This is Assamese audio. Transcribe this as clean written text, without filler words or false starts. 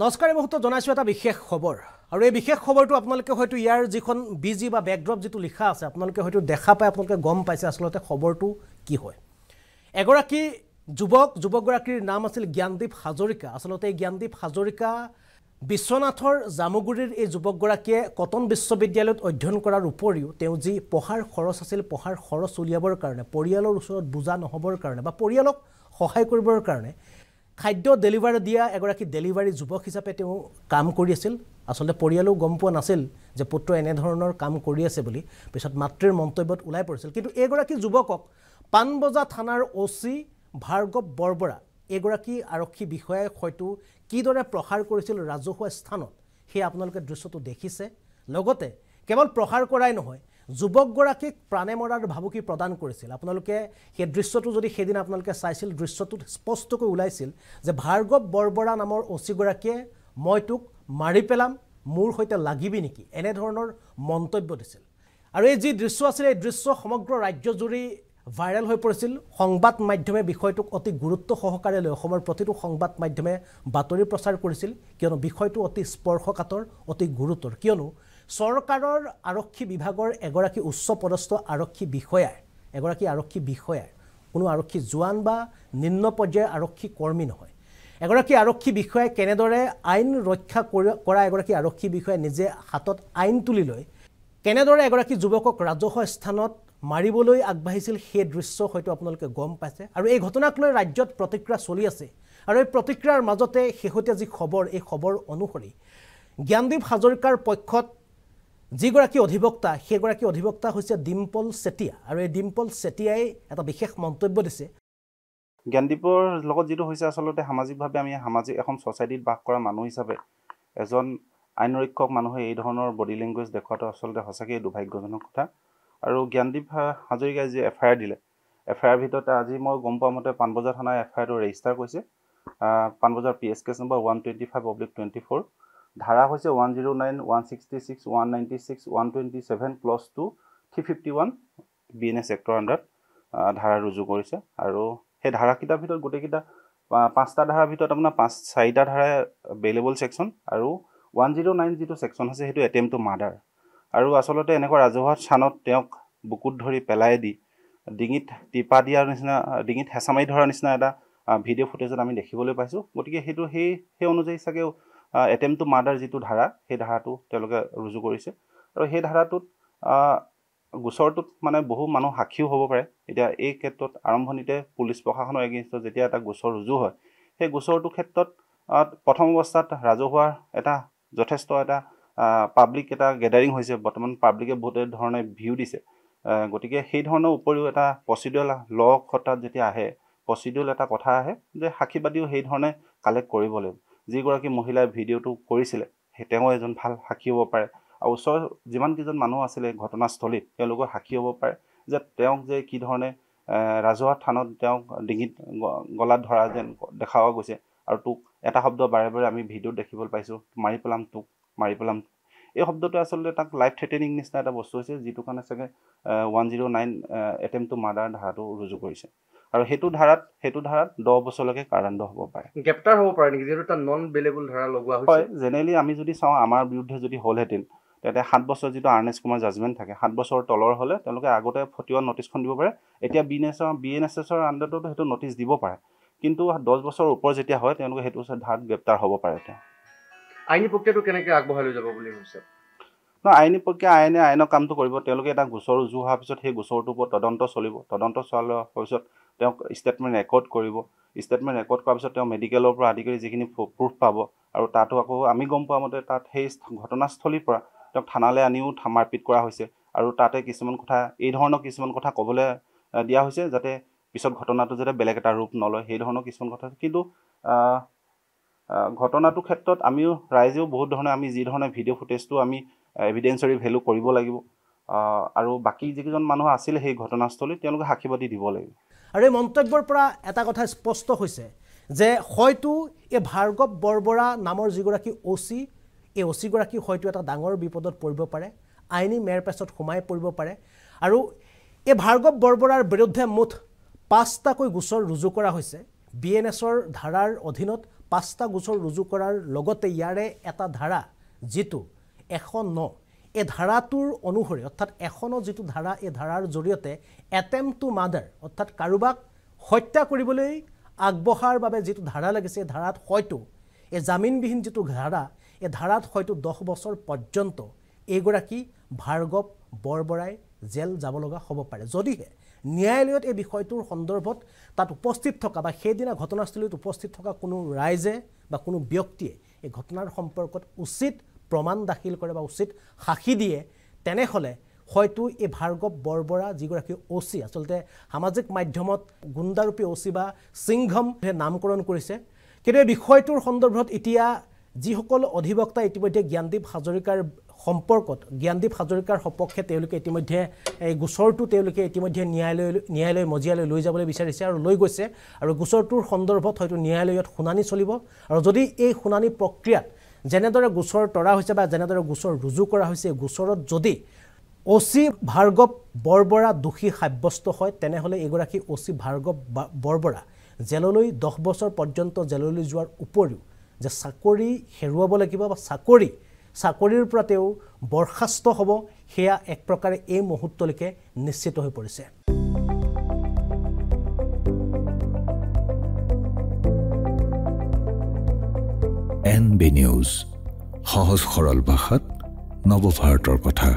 নমস্কাৰ মুহূৰ্তত জনাইছো এটা বিশেষ খবৰ আৰু এই বিশেষ খবৰটো আপোনালোকে হয়তো ইয়াৰ যিখন বিজি বা ব্যাকড্ৰপ যেটো লিখা আছে আপোনালোকে হয়তো দেখা পায় আপোনালোকে গম পাইছে আসলতে খবৰটো কি হয় এগৰাকী যুৱকগৰাকীৰ নাম আছিল জ্ঞানদীপ হাজৰিকা আসলতে জ্ঞানদীপ হাজৰিকা বিশ্বনাথৰ জামুগুৰিৰ এই যুৱকগৰাকীয়ে কটন বিশ্ববিদ্যালয়ত অধ্যয়ন কৰাৰ উপৰিও তেওঁ যি পঢ়াৰ খৰচ আছিল পঢ়াৰ খৰচ উলিয়াবৰ কাৰণে পৰিয়ালৰ ওচৰত বুজা নহবৰ কাৰণে বা পৰিয়ালক সহায় কৰিবৰ কাৰণে খাদ্য ডেলিভাৰী দিয়া এগৰাকী ডেলিভাৰী যুৱক হিচাপে তেওঁ কাম কৰি আছিল আসলে পৰিয়ালও গম পোৱা নাছিল যে পুত্ৰ এনে ধৰণৰ কাম কৰি আছে বুলি পিছত মাতৃৰ মন্তব্যত উলাই পৰিছিল কিন্তু এগৰাকী যুৱকক পানবজা থানাৰ ওসি ভাৰ্গৱ বৰবৰা এগৰাকী আৰক্ষী বিষয়াই হয়তো কিদৰে প্ৰহাৰ কৰিছিল ৰাজহুৱা স্থানত হে আপোনালোকে দৃশ্যটো দেখিছে লগতে কেৱল প্ৰহাৰ কৰাই নহয় যুৱকগৰাকীক প্ৰাণে মৰাৰ ভাবুকি প্ৰদান কৰিছিল আপোনালোকে সেই দৃশ্যটো যদি সেদিন আপোনালোকে চাইছিল দৃশ্যটো স্পষ্টকৈ ওলাইছিল যে ভাৰ্গৱ বৰবৰা নামৰ ওসিগৰাকীয়ে মই তোক মাৰি পেলাম মোৰ হৈতে লাগিবি নেকি এনে ধৰণৰ মন্তব্য দিছিল আৰু এই যি দৃশ্য আছিল এই দৃশ্য সমগ্ৰ ৰাজ্যজুৰি ভাইৰাল হৈ পৰিছিল সংবাদ মাধ্যমে বিষয়টোক অতি গুৰুত্ব সহকাৰে লৈ অসমৰ প্ৰতিটো সংবাদ মাধ্যমে বাতৰি প্ৰচাৰ কৰিছিল কিয়নো বিষয়টো অতি স্পৰ্শকাতৰ অতি গুৰুতৰ কিয়নো চৰকাৰৰ আৰক্ষী বিভাগৰ এগৰাকী উচ্চ পদস্থ আৰক্ষী বিষয়াৰ কোনো আৰক্ষী জোৱান বা নিম্ন পৰ্যায়ৰ আৰক্ষী কৰ্মী নহয় এগৰাকী আৰক্ষী বিষয়াই কেনেদৰে আইন ৰক্ষা কৰা এগৰাকী আৰক্ষী বিষয়াই নিজে হাতত আইন তুলি লৈ কেনেদৰে এগৰাকী যুৱকক ৰাজহুৱা স্থানত মাৰিবলৈ আগবাঢ়িছিল সেই দৃশ্য হয়তো আপোনালোকে গম পাইছে আৰু এই ঘটনাক লৈ ৰাজ্যত প্ৰতিক্ৰিয়া চলি আছে আৰু এই প্ৰতিক্ৰিয়াৰ মাজতে শেহতীয়া যি খবৰ এই খবৰ অনুসৰি জ্ঞানদীপ হাজৰিকাৰ পক্ষত যিগৰাকী অধিবক্তা সেইগৰাকী অধিবক্তা হৈছে ডিম্পল চেতিয়া আৰু এই ডিম্পল চেতিয়াই এটা বিশেষ মন্তব্য দিছে জ্ঞানদীপৰ লগত যেটো হৈছে আসলতে সামাজিকভাৱে আমি সামাজিক এখন সোসাইটিত বাস কৰা মানুহ হিচাপে এজন আইন ৰক্ষক মানুহে এই ধৰণৰ বডি ল্যাঙ্গুৱেজ দেখুৱাটো আসলতে সঁচাকৈ দুৰ্ভাগ্যজনক কথা আৰু জ্ঞানদীপ হাজৰিকাই যে এফআইআৰ দিলে এফআইআৰ ভিতৰত আজি মই গম পোৱা মতে পানবজাৰ থানাৰ এফআইআৰটো ৰেজিষ্টাৰ কৰিছে পানবজাৰ পিএছ কেছ নম্বৰ 125/24 ধাৰা হৈছে 109 166 196 127 + 2 351 বিএনএছ এক্টৰ আণ্ডাৰত ধাৰা ৰুজু কৰিছে আৰু সেই ধাৰাকেইটাৰ ভিতৰত গোটেইকেইটা পাঁচটা ধাৰাৰ ভিতৰত আপোনাৰ চাৰিটা ধাৰা বেইলেবল সেকশন আৰু 109 যিটো সেকশন আছে সেইটো এটেম্প টু মাৰ্ডাৰ আৰু আসলতে এনেকুৱা ৰাজহুৱা স্থানত তেওঁক বুকুত ধৰি পেলাই দি ডিঙিত টিপা দিয়াৰ নিচিনা ডিঙিত হেঁচা মাৰি ধৰাৰ নিচিনা এটা ভিডিঅ' ফুটেজত আমি দেখিবলৈ পাইছোঁ গতিকে সেইটো সেই অনুযায়ী চাগে এটেম্প টু মাৰ্ডাৰ যিটো ধাৰা সেই ধাৰাটো তেওঁলোকে ৰুজু কৰিছে আৰু সেই ধাৰাটোত গোচৰটোত মানে বহু মানুহ সাক্ষীও হ'ব পাৰে এতিয়া এই ক্ষেত্ৰত আৰম্ভণিতে পুলিচ প্ৰশাসনৰ এগেইনষ্টত যেতিয়া এটা গোচৰ ৰুজু হয় সেই গোচৰটোৰ ক্ষেত্ৰত প্ৰথম অৱস্থাত ৰাজহুৱাৰ এটা যথেষ্ট এটা পাব্লিক এটা গেদাৰিং হৈছে বৰ্তমান পাব্লিকে বহুত ধৰণে ভিউ দিছে গতিকে সেই ধৰণৰ উপৰিও এটা প্ৰচিডিউৰেল ল ক্ষেত্ৰত যেতিয়া আহে প্ৰচিডিউৰেল এটা কথা আহে যে সাক্ষীবাদীও সেই ধৰণে কালেক্ট কৰিব লাগিব যিগৰাকী মহিলাই ভিডিঅ'টো কৰিছিলে তেওঁ এজন ভাল সাক্ষী হ'ব পাৰে আৰু ওচৰৰ যিমান কেইজন মানুহ আছিলে ঘটনাস্থলীত তেওঁলোকৰ সাক্ষী হ'ব পাৰে যে তেওঁক যে কি ধৰণে ৰাজহুৱা থানত তেওঁক ডিঙিত গলাত ধৰা যেন দেখা গৈছে আৰু তোক এটা শব্দ বাৰে বাৰে আমি ভিডিঅ'ত দেখিবলৈ পাইছোঁ মাৰি পেলাম এই শব্দটো আসলে তাক লাইফ থ্ৰেটেনিং নিচিনা এটা বস্তু হৈছে যিটো কাৰণে চাগে 109 এটেম্প টু মাৰ্ডাৰ ধাৰাটো ৰুজু কৰিছে আৰু সেইটো ধাৰাত 10 বছৰলৈকে কাৰাদণ্ড হ'ব পাৰে গ্ৰেপ্তাৰ হ'ব পাৰে নেকি যেটো এটা নন বেলেবল ধাৰা লগোৱা হৈছে হয় জেনেৰেলি আমি যদি চাওঁ আমাৰ বিৰুদ্ধে যদি হ'লহেঁতেন তেতিয়া 7 বছৰ যিটো আৰ্নেষ্ট কুমাৰ জাজমেণ্ট থাকে 7 বছৰৰ তলৰ হ'লে তেওঁলোকে আগতে ফটিওৱা নটিছখন দিব পাৰে এতিয়া বিএনএছএছৰ আণ্ডাৰতো সেইটো নটিছ দিব পাৰে কিন্তু 10 বছৰৰ ওপৰ যেতিয়া হয় তেওঁলোকে সেইটো ধাৰাত গ্ৰেপ্তাৰ হ'ব পাৰে তেওঁ আইনী প্ৰক্ৰিয়াটো কেনেকৈ আগবঢ়াই লৈ যাব বুলি ভাবিছে আইনী প্ৰক্ৰিয়া আইনৰ কামটো কৰিব তেওঁলোকে এটা গোচৰ ৰুজু হোৱাৰ পিছত সেই গোচৰটোৰ ওপৰত তদন্ত চলিব তদন্ত চলোৱাৰ পিছত তেওঁক ষ্টেটমেণ্ট ৰেকৰ্ড কৰিব ষ্টেটমেণ্ট ৰেকৰ্ড কৰাৰ পিছত তেওঁ মেডিকেলৰ পৰা আদি কৰি যিখিনি প্ৰুফ পাব আৰু তাতো আকৌ আমি গম পোৱা মতে তাত সেই ঘটনাস্থলীৰ পৰা তেওঁক থানালৈ আনিও মাৰপিট কৰা হৈছে আৰু তাতে কিছুমান কথা ক'বলৈ দিয়া হৈছে যাতে পিছত ঘটনাটো যাতে বেলেগ এটা ৰূপ নলয় সেই ধৰণৰ কিছুমান কথা কিন্তু ঘটনাটোৰ ক্ষেত্ৰত আমিও ৰাইজেও বহুত ধৰণে আমি যি ধৰণে ভিডিঅ' ফুটেজটো আমি এভিডেন্সৰি ভেলু কৰিব লাগিব আৰু বাকী যিকেইজন মানুহ আছিলে সেই ঘটনাস্থলীত তেওঁলোকে সাক্ষীবাদী দিব লাগিব আৰু এই মন্তব্যৰ পৰা এটা কথা স্পষ্ট হৈছে যে হয়তো এই ভাৰ্গৱ বৰবৰা নামৰ যিগৰাকী ওসি এই ওসিগৰাকী হয়তো এটা ডাঙৰ বিপদত পৰিব পাৰে আইনী মেৰপেচত সোমাই পৰিব পাৰে আৰু এই ভাৰ্গৱ বৰবৰাৰ বিৰুদ্ধে মুঠ 5টাকৈ গোচৰ ৰুজু কৰা হৈছে বিএনএছৰ ধাৰাৰ অধীনত 5টা গোচৰ ৰুজু কৰাৰ লগতে ইয়াৰে এটা ধাৰা যিটো 109 এই ধাৰাটোৰ অনুসৰি অৰ্থাৎ 109 যিটো ধাৰা এই ধাৰাৰ জৰিয়তে এটেম্প টু মাৰ্ডাৰ অৰ্থাৎ কাৰোবাক হত্যা কৰিবলৈ আগবঢ়াৰ বাবে যিটো ধাৰা লাগিছে এই ধাৰাত হয়তো এই জামিনবিহীন যিটো ধাৰা এই ধাৰাত হয়তো 10 বছৰ পৰ্যন্ত এইগৰাকী ভাৰ্গৱ বৰবৰাই জেল যাব লগা হ'ব পাৰে যদিহে ন্যায়ালয়ত এই বিষয়টোৰ সন্দৰ্ভত তাত উপস্থিত থকা বা সেইদিনা ঘটনাস্থলীত উপস্থিত থকা কোনো ৰাইজে বা কোনো ব্যক্তিয়ে এই ঘটনাৰ সম্পৰ্কত উচিত প্ৰমাণ দাখিল কৰে বা উচিত সাক্ষী দিয়ে তেনেহ'লে হয়তো এই ভাৰ্গৱ বৰবৰা যিগৰাকী ওচি আচলতে সামাজিক মাধ্যমত গুণ্ডাৰূপী ওচি বা সিংঘম নামকৰণ কৰিছে কিন্তু এই বিষয়টোৰ সন্দৰ্ভত এতিয়া যিসকল অধিবক্তা ইতিমধ্যে জ্ঞানদীপ হাজৰিকাৰ সম্পৰ্কত জ্ঞানদীপ হাজৰিকাৰ সপক্ষে তেওঁলোকে ইতিমধ্যে এই গোচৰটো তেওঁলোকে ইতিমধ্যে ন্যায়ালয় মজিয়ালৈ লৈ যাবলৈ বিচাৰিছে আৰু লৈ গৈছে আৰু গোচৰটোৰ সন্দৰ্ভত হয়তো ন্যায়ালয়ত শুনানি চলিব আৰু যদি এই শুনানি প্ৰক্ৰিয়াত যেনেদৰে গোচৰ তৰা হৈছে বা যেনেদৰে গোচৰ ৰুজু কৰা হৈছে গোচৰত যদি ওচি ভাৰ্গৱ বৰবৰা দোষী সাব্যস্ত হয় তেনেহ'লে এগৰাকী ওচি ভাৰ্গৱ বৰবৰা জেললৈ 10 বছৰ পৰ্যন্ত জেললৈ যোৱাৰ উপৰিও যে চাকৰি হেৰুৱাব লাগিব বা চাকৰিৰ পৰা তেওঁ বৰখাস্ত হ'ব সেয়া এক প্ৰকাৰে এই মুহূৰ্তলৈকে নিশ্চিত হৈ পৰিছে NB নিউজ সহজ সৰল ভাষাত নৱভাৰতৰ কথা